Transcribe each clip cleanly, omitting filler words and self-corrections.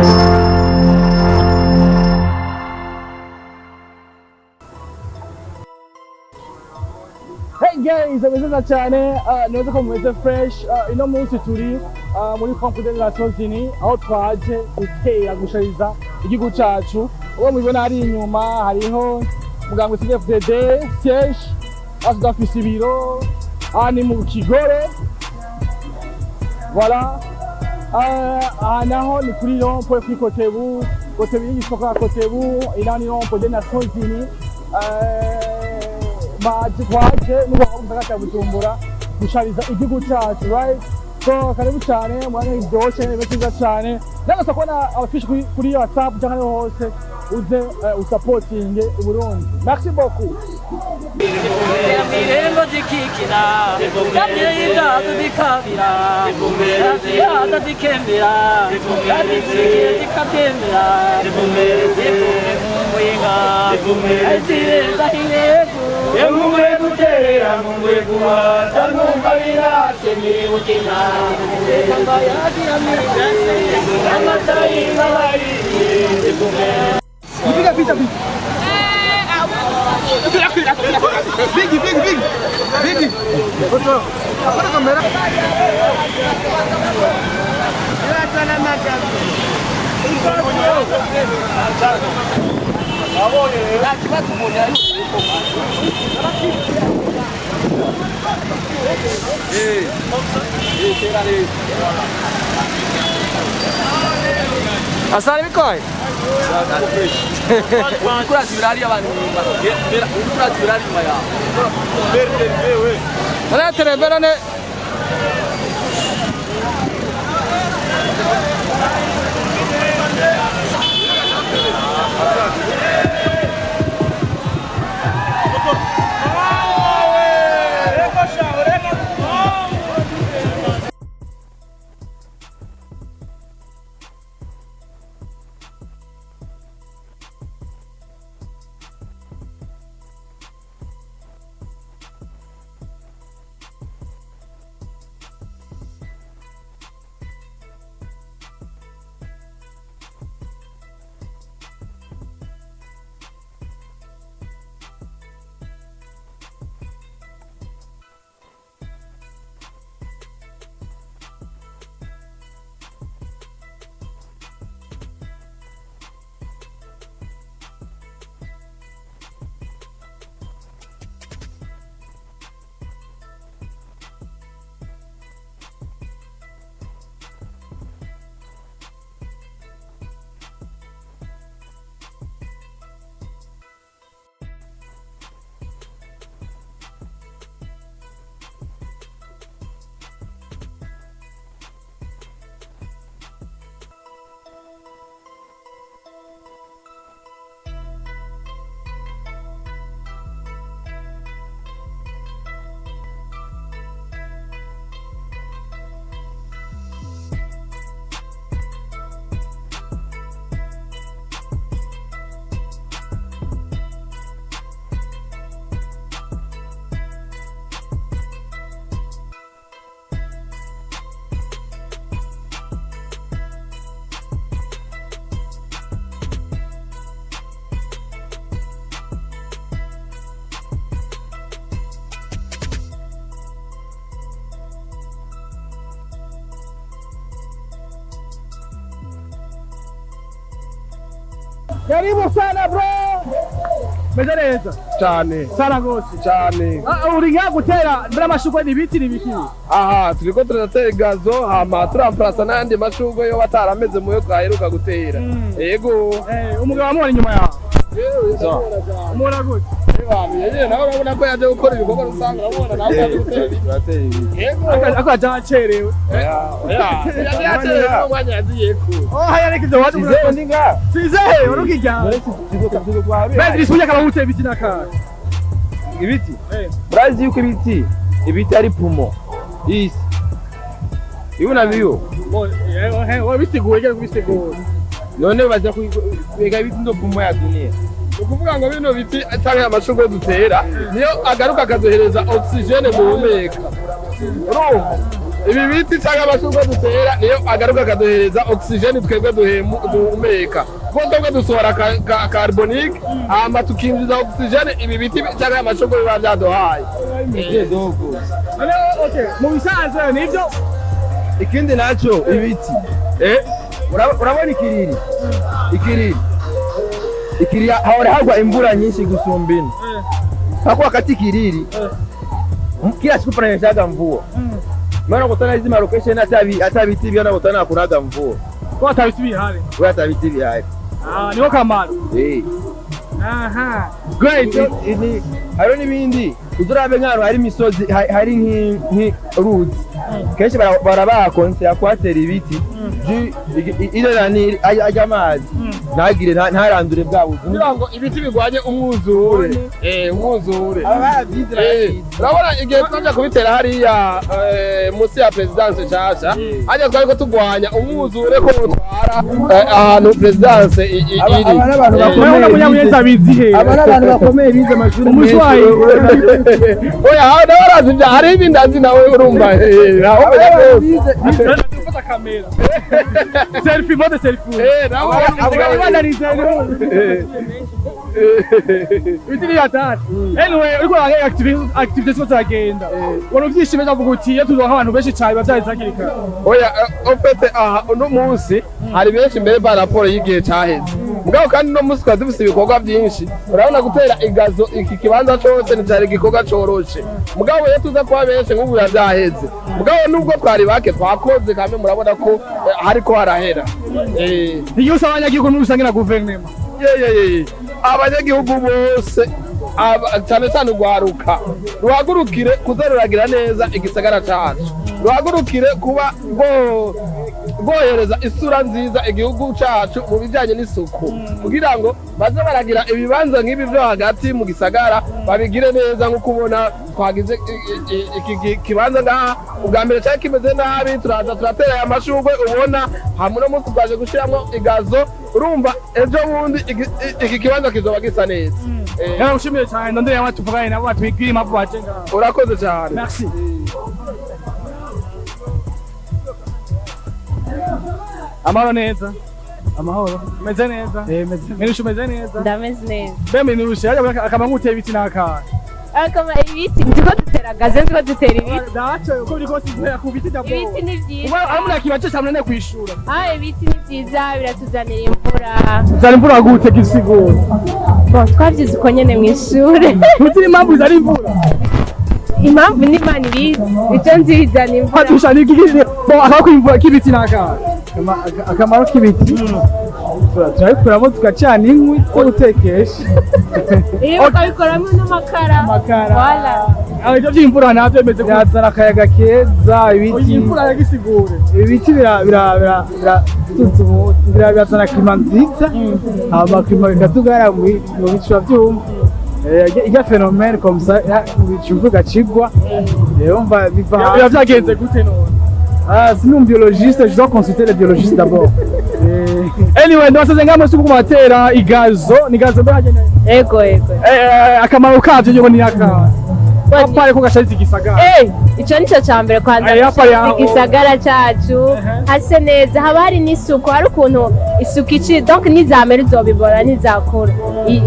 Hey guys, ameze cyane neza ko mumeze fresh ino munsi turi muri Concours de la Sozini aho twaje gutera gushariza igihugu cyacu uwo mubibona hari inyuma hariho muganga CFDD siège asdafisi biro ani mu Kigore voilà naho ni kuri rond-point kuri Kotebu y'isoko ya Kotebu inani rond-point de la Sozini twaje n'ubuhanga cya Bujumbura gushariza igihugu cyacu right so karibu cyane mwana idoshe betiza cyane ndagasa kubona abafishi kuri WhatsApp cyangwa hose uze usupporting Burundi merci beaucoup Mirembo dikikira Kamira dikabira Kamira dikembira Kamira dikatembera Aisire zahiyeku Yemwe guterera mwe kuwa Tanumbarira semiri mutima Kambaya diamigase Amatai malari Piga pita Big. Foto. Apa kamera? Ya sana mata. Awole, lati watu moja. Asal mikoi. Ukura sibirari abantu. Ukura sibirari maya. Wewe. Ana terebera ne. Karibu sana bro. Mezereza cyane sana gose cyane. Uriga gutera ndira mashugwe n'ibiti n'ibiki. Aha turiko turatera gazo hama turamplasa n'andi mashugwe yo batarameze muyo twaheruka gutera. Yego umugabo amubona inyuma yawe. Umubona gute? Yewe nawe urabona ko yaje gukora ibikorwa rusanga urabona nawe yaje gutera ibiti. Yego akaja acerewe. Yaje umwanya yaziyeko. Hayarekize wadi Sizeye ndinga. Sizeye urukijya. Bezi isuye kaba gutera ibiti nakara. Ibiti? Brazi yuko ibiti ari pumo. Isi. Ibuna biyo. Wewe bisiguye gere kubisiguye. None baza kwega ibiti ndo pumo ya dunia. Ukuvuga ngo bino biti atari amashugwe dutera niyo agaruka akazohereza oxygene mu humeka. ibi biti cyangwa amashurwe dutera niyo agaruka akaduhereza oxygene twebwe duhumeka kuko twebwe dusohora carbonique hama tukinjiza oxygene ibi biti cyangwa amashurwe biba byaduhaye. Mu bisanzwe nibyo ikindi naco ibiti urabona ikiriri hahora hagwa imvura nyinshi gusumba ino hako wakati kiriri kila siku pananyeshaga mvua maana kutana hizi location hata biti vyana kutana kunaga mvua kwa hata biti bihari niho kamaro aha great hariho n'ibindi udurabe nk'ahantu hari imisozi hari nk'uruzi kenshi barabaha konsera kuhatera ibiti ajya amazi ntagire ntarandure bwa buzima kugira ngo ibiti bigwanye umwuzure urabona igihe tujya kubitera hariya munsi ya perezidanse nshasha hajya twari ko tugwanya umwuzure ko utwara ahantu perezidanse iri aba n'abantu bakomeye bize amashuri umushwayi oya ndabarazi bya hari ibindi azi nawe urumva fata kamera selfie mode selfie ibiti ni hatari anyway uriko uranga activity zose zagenda wano vyishime ndavuga uti iyo tuzoha abantu benshi cyane bavyahize hakiri kare oya ofete uno munsi hari benshi mbere ba raporo y'igihe cyaheze mugabo kandi no munsi twari dufise ibikorwa byinshi urabona gutera igazo iki kibanza cyose nticyari igikorwa coroshe mugabo iyo tuza kuba benshi nk'ubu yavyaheze mugabo nubwo twari bake twakoze kandi murabona ko hariko harahera iyo usaba abanyagihugu n'urusange na guverinoma abanyagihugu bose cyane cyane urwaruka ruhagurukire kuza ruragira neza igisagara cyacu ruhagurukire kuba rwohereza isura nziza igihugu cyacu mu bijyanye n'isuku kugira ngo baze baragira ibibanza nk'ibi byo hagati mu gisagara babigire neza nk'uko ubona twagize iki kibanza ngaha ubwa mbere cyari kimeze nabi turaza turatera aya mashurwe ubona hamwe no munsi twaje gushyiramo igazo urumva ejo bundi iki kibanza kizoba gisa neza naragushimiye cyane ndondeye abantu tuvuganye nabo batwigire impamvu baje ngaha urakoze cyane merci amahoro neza amahoro meze neza meze neza ndameze neza beme nirushe akaba nk'uteye ibiti n'akana akama ibiti ndiko dutera gaze ndiko dutera ibiti dacho uko biri kose intera ku biti dabo ibiti ni byiza amuna kibace cyane ne kwishura ibiti ni byiza biratuzanira imvura zari imvura gute gisigura twavyize uko nyene mw'ishure uzi impamvu zari imvura impamvu ni Imana ibizi icyo nzizana imvura hatusha n'igigire akako imvura k'ibiti n'akana akamaro k'ibiti turabikuramo tugacana inkwi zo gutekesha ukabikoramo n'amakara wala ibyo by'imvura nabyo bimeze byazana akayaga keza ibiti imvura yagisigure ibiti birazana klima nziza hama klima bikatugara mu bicu byumva ijya phénomène comme ça imvura igacigwa yumva biva byagenze gute none c'est un biologiste, je dois consulter les biologistes d'abord. Anyway, ndabaseze ngamwe suku kubatera igazo, ni gazo mbahagene. Ego. Akamaro kavyo yo ni aka. Apare ko gashariza igisagara. Ico nico cyambere kwanza igisagara cyacu hase neza haba hari n'isuku hari ukuntu isuku ici donc nizamera uzobibona nizakora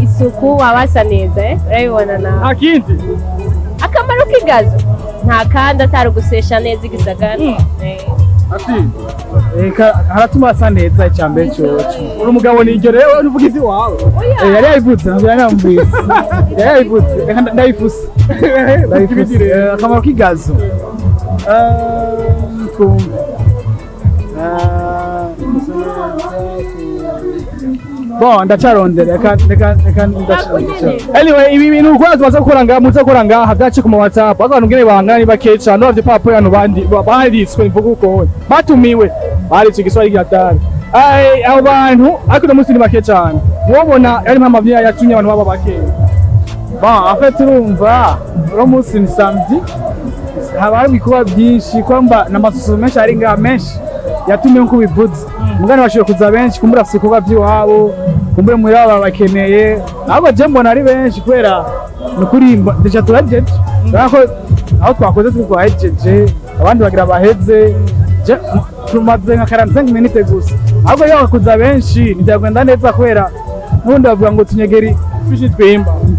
isuku wabasa neza urabibona na akindi akamaro k'igazo nta kandi atari gusesha neza igisagara haratuma asa neza icyambere cyoco uri umugabo niryo rero uvuga izi wawe yari yayivutse ntabwo yari namubwiye yari yayivutse ndayifuse akamaro k'igazo bon ndacarondera reka anyway ibi bintu ukora tubaza gukora ngaha muza gukora ngaha byaci ku WhatsApp abantu ngene bangana bake cyane bafite papo y'abantu bandi baritswe mvuga uko batumiwe baritswe igiswahili gatari abo bantu ariko no munsi ni bake cyane wobona yari mpamvu vya yatumye abantu baba bake bon en fait urumva uno munsi ni samedi haba hari ibikorwa byinshi kwamba n'amasuso menshi ari ngaha menshi yatumye nko bivuze mugana bashobora kuza benshi kumbura afite ibikorwa by'iwabo kumbure muri abo bakeneye ahubwo je mbona ari benshi kubera nukuri deja turajeje ko aho twakoze twahejeje abandi bagira baheze tumaze nka 45 minutes gusa ahubwo iyo bakuza benshi ntibyagenda neza kubera n'ubundi bavuga ngo tunyegeri fishi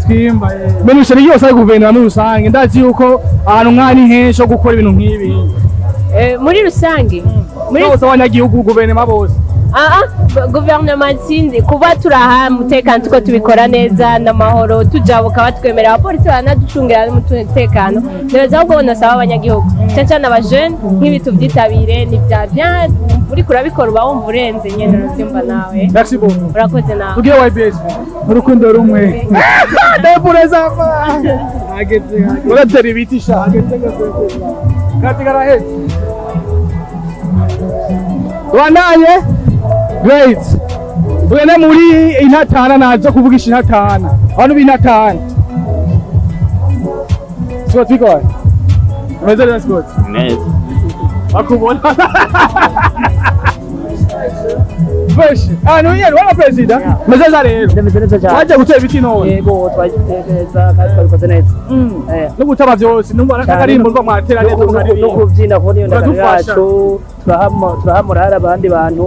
twimba menusha ni yose ari guverinoma muri rusange ndazi yuko ahantu nk'ani henshi ho gukora ibintu nk'ibi muri rusange muri bose abanyagihugu guverinoma bose guverinoma nsindi kuba turaha umutekano tuko tubikora neza n'amahoro tujabuka batwemerera abapolisi banaducungira n'umutekano neza ahubwo nasaba abanyagihugu cyane cyane abajene nk'ibi tubyitabire ni bya bien uri kurabikora uba wumva urenze nyene urabyumva nawe merci beaucoup urakoze nawe tugiye YBS urukundo rumwe ndepureza ageze uratera ibiti sha katigara hezi wandanye great bwene muri intatana nazo kuvugisha intatana abantu b'intatana siko twikoye umeze neza siko neza akubona fresh nuyeri wala president mezeza rero ndemeze neza cyane waje gutera ibiti none yego twagiteza kandi twabikoze neza no gutaba byose numva n'akarimbo rwo mwatera neza no kubyina ko niyo ndagara yacu turahamura abandi bantu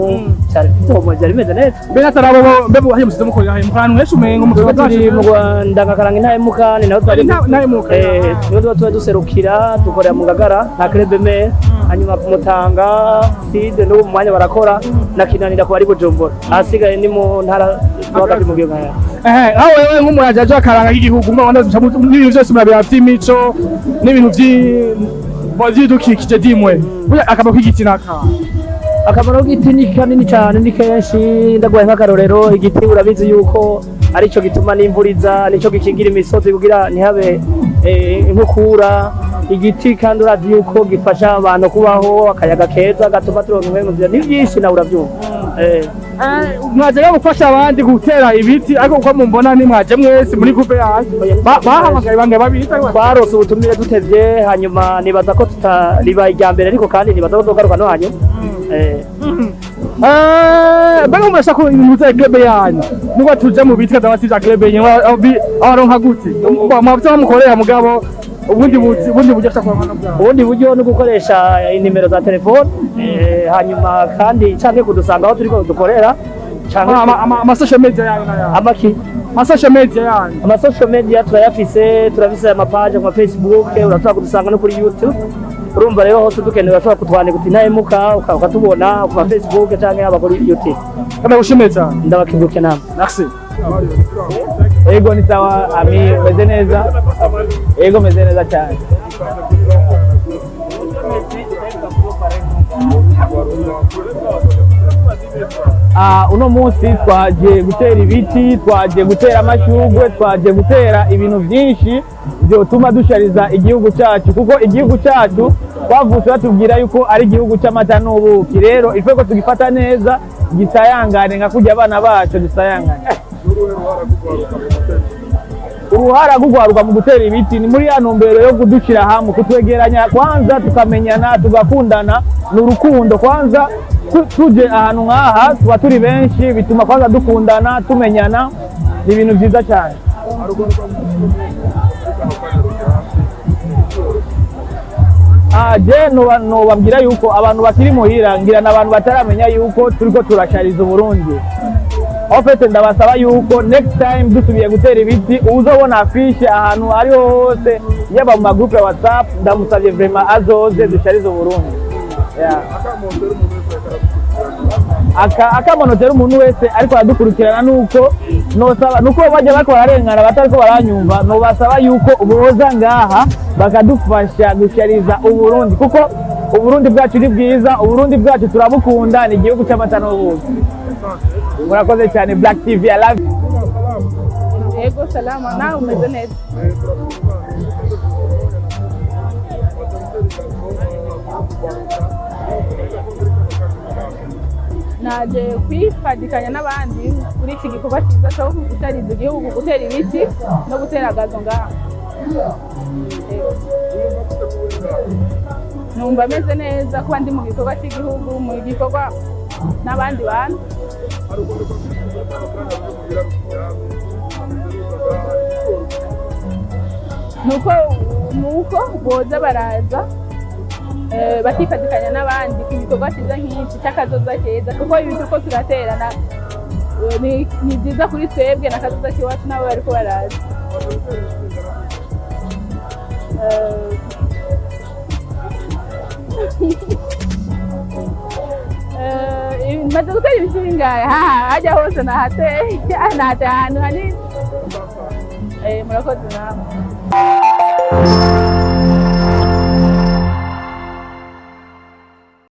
cyane tuhomoje rimeze neza bene atarabo mbebo wahiye musize mukorera he mukantu henshi umengo mu turi mu Rwanda ngakaranga intahemuka ni naho twari ntahemuka niho tuba duserukira dukorera mu Ngagara nta Crebeme hanyuma kumutanga side no mu mwanya barakora nakinanira ko ari Bujumbura ahasigaye ni mu ntara rwagati mu gihugu aho wewe nk'umuyaje aje akaranga k'igihugu mbona n'ibintu byose murabira by'imico n'ibintu by'idukikije dimwe akaba kw'igiti naka akamaro k'igiti ni kanini cyane ni kenshi ndaguhaye nk'akarorero igiti urabizi yuko arico gituma n'imvuriza nico gikingira imisozi kugira ntihabe inkukura igiti kandi urazi yuko gifasha abantu kubaho akayaga keza gatuma turonka impwemu nziza ni byinshi nawe urabyumva mwaje gufasha abandi gutera ibiti ariko uko mumbona ni mwaje mwese muri groupe yanyu bahamagaye bange babita twarose ubutumire dutevye hanyuma nibaza ko tutariba irya mbere ariko kandi nibaza ko tugaruka no hanyuma mbega murashaka ko ibintu vya club yanyu nuko tuje mu biti kadabasi vya club yanyu abaronka gute mwavyo mukorera mugabo ubundi buryo ashaka ubundi buryo no gukoresha inimero za telefone hanyuma kandi canke kudusanga aho turiko dukorera canke ama social media yanyu amaki social media yanyu ama social media turayafise ama page ku Facebook urashobora kudusanga no kuri YouTube urumva rero hose dukeneye urashobora kutwandika uti ntahemuka ukatubona ku Facebook canke aba kuri YouTube kana gushimira cyane ndabakibuke namwe merci ego ni sawa ami meze neza ego meze neza cyane uno munsi twaje gutera ibiti twaje gutera amashugwe twaje gutera ibintu byinshi byotuma dushariza igihugu cyacu kuko igihugu cyacu twavutse batubwira yuko ari igihugu cy'amata n'ubuki rero ife ko tugifata neza gisayangane nka kujya abana bacu dusayangane uruhara rugwaruka mu gutera ibiti ni muri ya ntumbero yo kudushira hamwe kutwegeranya kwanza tukamenyana tugakundana ni urukundo kwanza tuje ahantu nk'aha tuba turi benshi bituma kwanza dukundana tumenyana ni ibintu byiza cyane je nobabwira yuko abantu bakiri muhira ngira n'abantu bataramenya yuko turiko turashariza Uburundi ofete ndabasaba yuko next time dusubiye gutera ibiti uzobona afishe ahantu ariho hose yaba mu magroupe ya WhatsApp ndamusabye vraiment azoze dusharize Uburundi akamonotera umuntu wese ariko aradukurikirana nuko bajya bariko bararengana batariko baranyumva nobasaba yuko boza ngaha bakadufasha gushariza Uburundi kuko Uburundi bwacu ni bwiza Uburundi bwacu turabukunda ni igihugu cy'amata n'ubuki murakoze cyane Black TV I love you. Ego salama nawe umeze neza naje kwifadikanya n'abandi kuri iki gikorwa cyiza cyo gushariza igihugu gutera ibiti no gutera gazo ngaha numva ameze neza kuba ndi mu gikorwa cy'igihugu mu gikorwa n'abandi bantu nuko boza baraza bakifatikanya n'abandi ku gikorwa cyiza nk'iki cy'akazoza keza kuko ibi turiko turaterana ni byiza kuri twebwe n'akazoza k'iwacu n'abo bariko baraza. Maze gutera ibiti bingahe hajya hose nahateye ahantu hanini. Murakoze namwe.